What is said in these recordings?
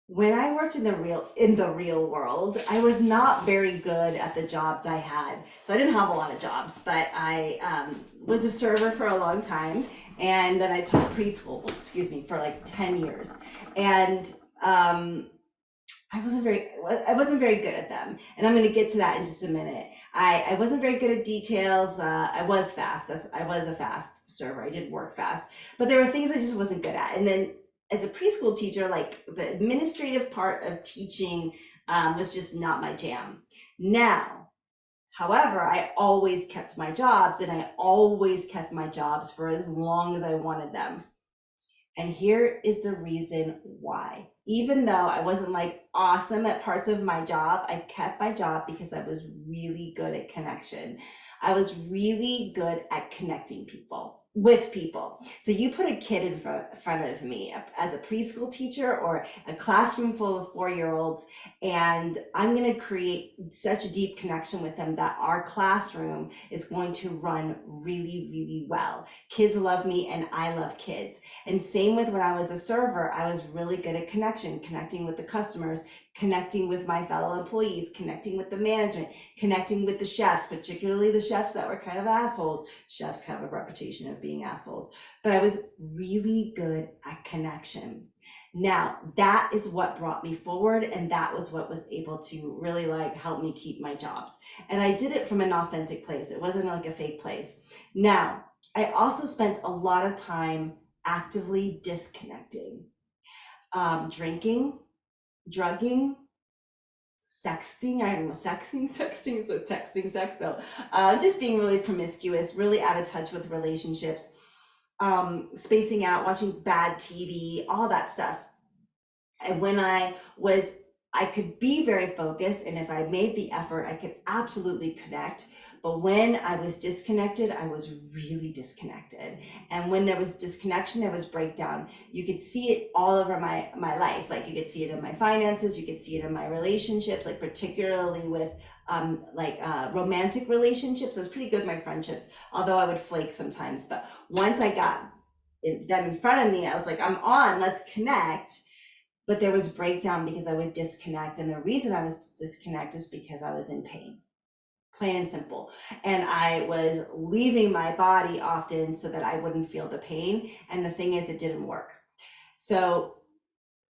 When I worked in the real world, I was not very good at the jobs I had. So I didn't have a lot of jobs, but I was a server for a long time, and then I taught preschool, excuse me, for like 10 years, and um, I wasn't very good at them, and I'm going to get to that in just a minute. I wasn't very good at details. I was fast. I was a fast server. I did work fast, but there were things I just wasn't good at. And then as a preschool teacher, like the administrative part of teaching was just not my jam. Now, however, I always kept my jobs, and I always kept my jobs for as long as I wanted them. And here is the reason why. Even though I wasn't like awesome at parts of my job, I kept my job because I was really good at connection. I was really good at connecting people with people. So you put a kid in front of me as a preschool teacher or a classroom full of 4 year olds, and I'm going to create such a deep connection with them that our classroom is going to run really, really well. Kids love me, and I love kids. And same with when I was a server, I was really good at connection, connecting with the customers, connecting with my fellow employees, connecting with the management, connecting with the chefs, particularly the chefs that were kind of assholes. Chefs have a reputation of being assholes, but I was really good at connection. Now, that is what brought me forward, and that was what was able to really like help me keep my jobs. And I did it from an authentic place. It wasn't like a fake place. Now, I also spent a lot of time actively disconnecting, drinking, drugging, sexting. I don't know, sexting is a texting sex. So just being really promiscuous, really out of touch with relationships, spacing out, watching bad TV, all that stuff. And when I could be very focused, and if I made the effort, I could absolutely connect. But when I was disconnected, I was really disconnected. And when there was disconnection, there was breakdown. You could see it all over my life. Like you could see it in my finances, you could see it in my relationships, like particularly with romantic relationships. I was pretty good with my friendships, although I would flake sometimes. But once I got them in front of me, I was like, I'm on, let's connect. But there was breakdown because I would disconnect, and the reason I was disconnect is because I was in pain, plain and simple. And I was leaving my body often so that I wouldn't feel the pain, and the thing is, it didn't work. So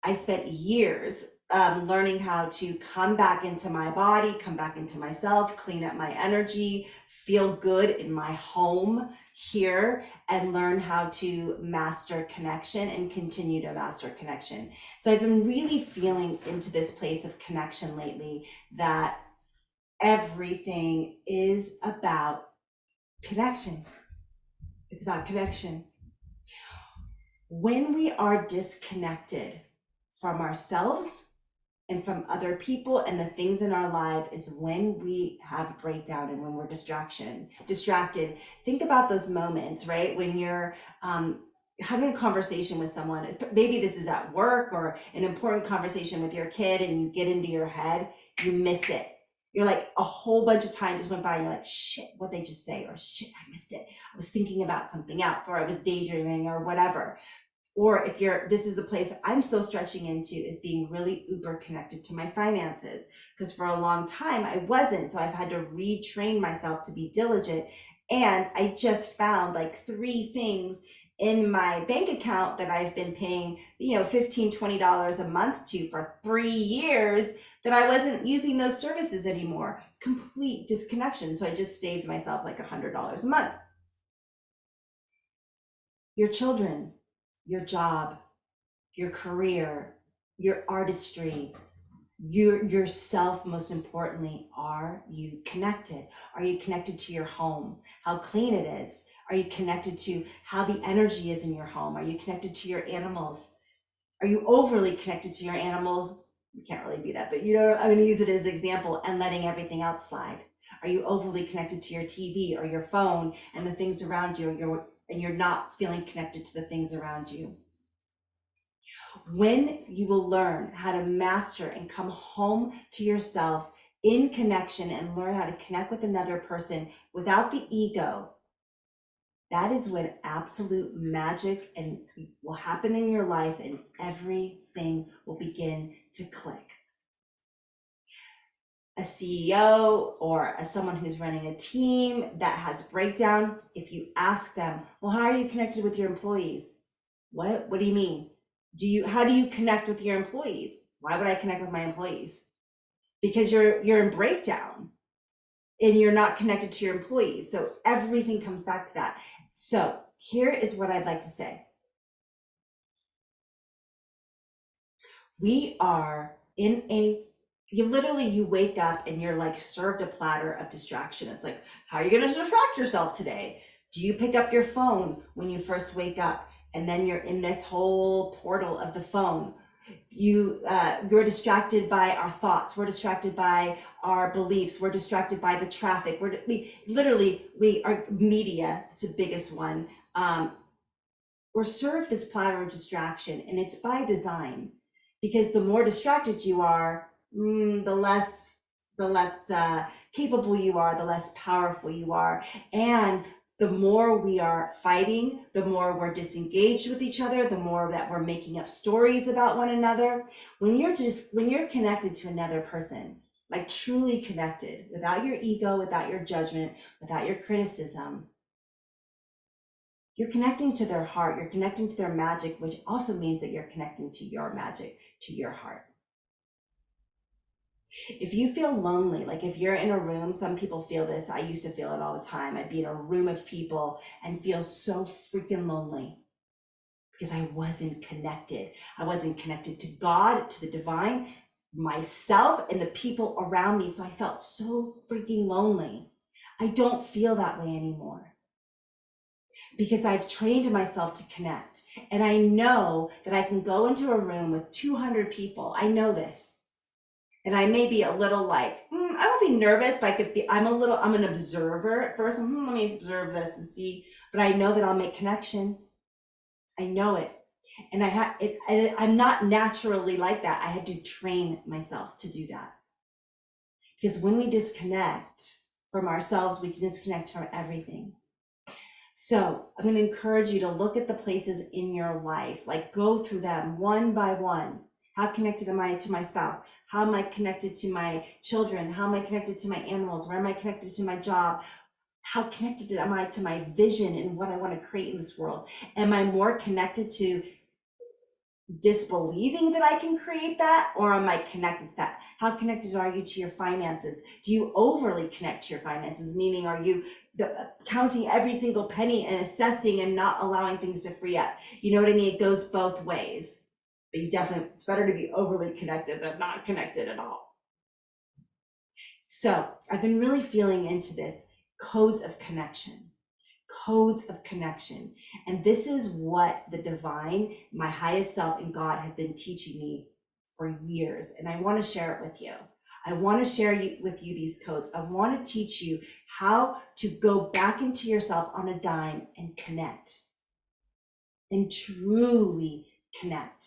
I spent years learning how to come back into my body, come back into myself, clean up my energy, feel good in my home here, and learn how to master connection and continue to master connection. So I've been really feeling into this place of connection lately, that everything is about connection. It's about connection. When we are disconnected from ourselves and from other people and the things in our life is when we have a breakdown and when we're distracted. Think about those moments, right? When you're having a conversation with someone, maybe this is at work or an important conversation with your kid, and you get into your head, you miss it. You're like, a whole bunch of time just went by and you're like, shit, what they just say, or shit, I missed it. I was thinking about something else, or I was daydreaming, or whatever. Or if this is a place I'm still stretching into, is being really uber connected to my finances, because for a long time I wasn't. So I've had to retrain myself to be diligent. And I just found like three things in my bank account that I've been paying, $15-20 a month to for 3 years, that I wasn't using those services anymore. Complete disconnection. So I just saved myself like $100 a month. Your children, your job, your career, your artistry, yourself, most importantly. Are you connected? Are you connected to your home, how clean it is? Are you connected to how the energy is in your home? Are you connected to your animals? Are you overly connected to your animals? You can't really be that, but I'm going to use it as an example, and letting everything else slide. Are you overly connected to your TV or your phone and the things around you, and you're not feeling connected to the things around you? When you will learn how to master and come home to yourself in connection, and learn how to connect with another person without the ego, that is when absolute magic and will happen in your life and everything will begin to click. A CEO or someone who's running a team that has breakdown, if you ask them, well, how are you connected with your employees? What do you mean? How do you connect with your employees? Why would I connect with my employees? Because you're in breakdown and you're not connected to your employees. So everything comes back to that. So here is what I'd like to say. We are in you wake up and you're like served a platter of distraction. It's like, how are you going to distract yourself today? Do you pick up your phone when you first wake up? And then you're in this whole portal of the phone. You're distracted by our thoughts. We're distracted by our beliefs. We're distracted by the traffic. Our media, it's the biggest one. We're served this platter of distraction, and it's by design, because the more distracted you are, the less capable you are, the less powerful you are, and the more we are fighting, the more we're disengaged with each other, the more that we're making up stories about one another. When you're connected to another person, like truly connected, without your ego, without your judgment, without your criticism, you're connecting to their heart, you're connecting to their magic, which also means that you're connecting to your magic, to your heart. If you feel lonely, like if you're in a room, some people feel this, I used to feel it all the time. I'd be in a room of people and feel so freaking lonely because I wasn't connected. I wasn't connected to God, to the divine, myself, and the people around me. So I felt so freaking lonely. I don't feel that way anymore, because I've trained myself to connect. And I know that I can go into a room with 200 people. I know this. And I may be a little like, I won't be nervous, but I'm an observer at first. Let me observe this and see. But I know that I'll make connection. I know it. And I'm not naturally like that. I had to train myself to do that. Because when we disconnect from ourselves, we disconnect from everything. So I'm going to encourage you to look at the places in your life, like go through them one by one. How connected am I to my spouse? How am I connected to my children? How am I connected to my animals? Where am I connected to my job? How connected am I to my vision and what I want to create in this world? Am I more connected to disbelieving that I can create that, or am I connected to that? How connected are you to your finances? Do you overly connect to your finances? Meaning, are you counting every single penny and assessing and not allowing things to free up? You know what I mean? It goes both ways. But it's better to be overly connected than not connected at all. So I've been really feeling into this codes of connection. And this is what the divine, my highest self, and God have been teaching me for years. And I want to share it with you. I want to share with you these codes. I want to teach you how to go back into yourself on a dime and connect, and truly connect.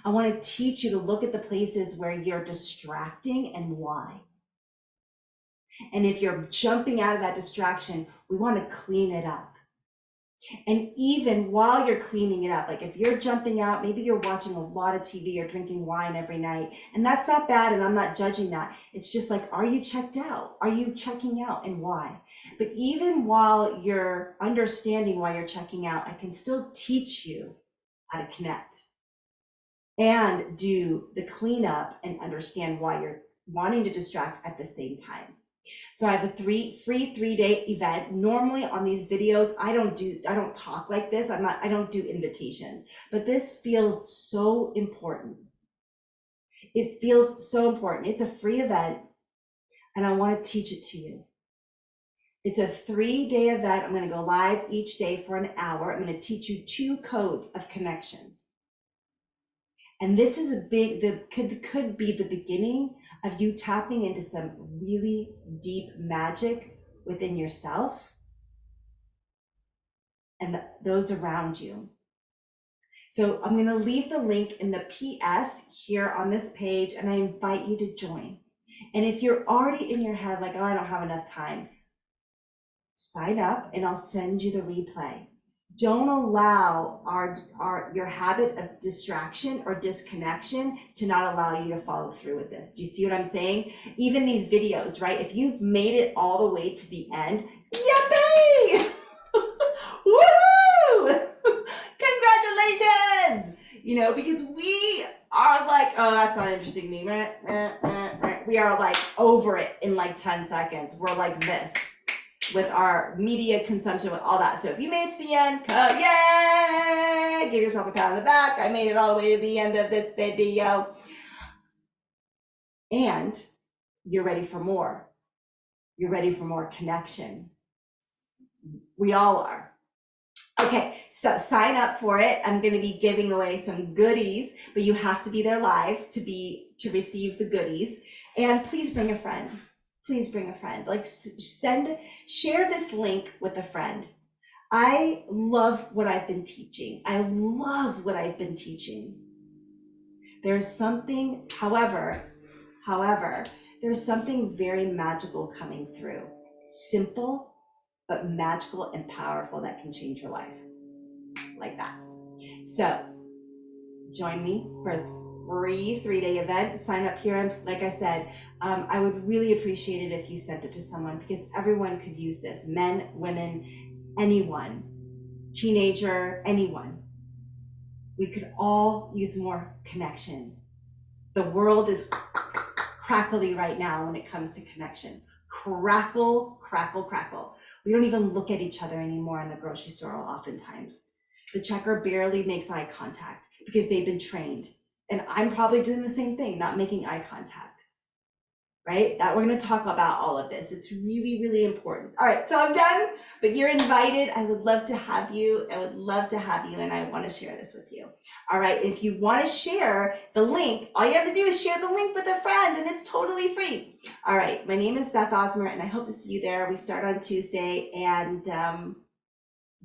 I want to teach you to look at the places where you're distracting and why. And if you're jumping out of that distraction, we want to clean it up. And even while you're cleaning it up, like if you're jumping out, maybe you're watching a lot of TV or drinking wine every night, and that's not bad, and I'm not judging that. It's just like, are you checked out? Are you checking out, and why? But even while you're understanding why you're checking out, I can still teach you how to connect and do the cleanup and understand why you're wanting to distract at the same time. So I have a free 3-day event. Normally on these videos, I don't talk like this. I don't do invitations, but this feels so important. It feels so important. It's a free event, and I want to teach it to you. It's a 3-day event. I'm going to go live each day for an hour. I'm going to teach you 2 codes of connection. And this is could be the beginning of you tapping into some really deep magic within yourself and those around you. So I'm going to leave the link in the PS here on this page, and I invite you to join. And if you're already in your head like, oh, I don't have enough time, sign up and I'll send you the replay. Don't allow your habit of distraction or disconnection to not allow you to follow through with this. Do you see what I'm saying? Even these videos, right? If you've made it all the way to the end, yippee! Woohoo! Congratulations! You know, because we are like, oh, that's not interesting to me. We are like over it in like 10 seconds. We're like this with our media consumption, with all that. So if you made it to the end, yay! Give yourself a pat on the back. I made it all the way to the end of this video. And you're ready for more. You're ready for more connection. We all are. Okay, so sign up for it. I'm going to be giving away some goodies, but you have to be there live to receive the goodies. And please bring a friend. Please bring a friend. Like share this link with a friend. I love what I've been teaching. I love what I've been teaching. There's something, however, there's something very magical coming through. Simple, but magical and powerful that can change your life. Like that. So join me for a free 3-day event. Sign up here. And like I said, I would really appreciate it if you sent it to someone, because everyone could use this. Men, women, anyone, teenager, anyone. We could all use more connection. The world is crackly right now when it comes to connection. Crackle, crackle, crackle. We don't even look at each other anymore in the grocery store oftentimes. The checker barely makes eye contact because they've been trained. And I'm probably doing the same thing, not making eye contact, right? That we're going to talk about all of this. It's really, really important. All right, so I'm done, but you're invited. I would love to have you. And I want to share this with you. All right, if you want to share the link, all you have to do is share the link with a friend, and it's totally free. All right, my name is Beth Osmer, and I hope to see you there. We start on Tuesday, and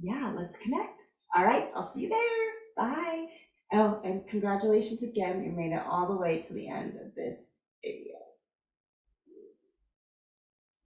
yeah, let's connect. All right, I'll see you there. Bye. Oh, and congratulations again. You made it all the way to the end of this video.